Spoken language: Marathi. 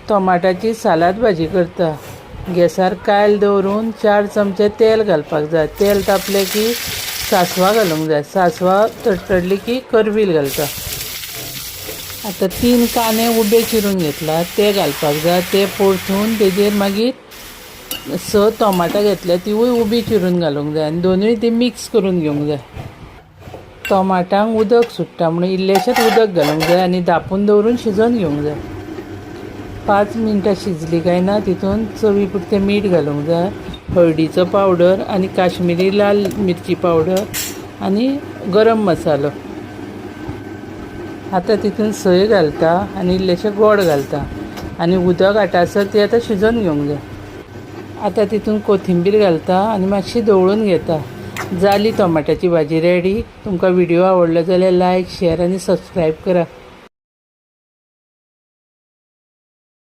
टोमाटाची सालाद भाजी करता। गॅसार कायल दवरून 4 चमचे तेल घालपाक जाय। तेल तापले की सासवां घालूंक जाय। सासवां तडतडली की करवील घालता। आता 3 कांदे उबे चिरून घेतला ते घालपाक जाय। ते परतून तेजेर मागीर 6 टोमाटां घेतल्या तिवूय उबी चिरून घालूंक जाय आनी दोनूय ती मिक्स करून घेवंक जाय। टोमाटांक उदक सुट्टा म्हणून इल्लेशेंच उदक घालूंक जाय आनी धापून दवरून शिजोवन घेवंक जाय। 5 मिनटां शिजली काय ना तितून चवी पुरतें मीठ घालूंक जाय, हळदीचो पावडर आनी काश्मीरी लाल मिरची पावडर आनी गरम मसालो। आतां तितून सोय घालता आनी इल्लेशें गोड घालता आनी उदक आटासर ती आतां शिजोवन घेवंक जाय। आतां तितून कोथिंबीर घालता आनी मातशी धवळून घेता। जाली टोमाटाची भाजी रेडी। तुमकां व्हिडिओ आवडलो जाल्यार लायक, शेअर आनी सबस्क्रायब करा।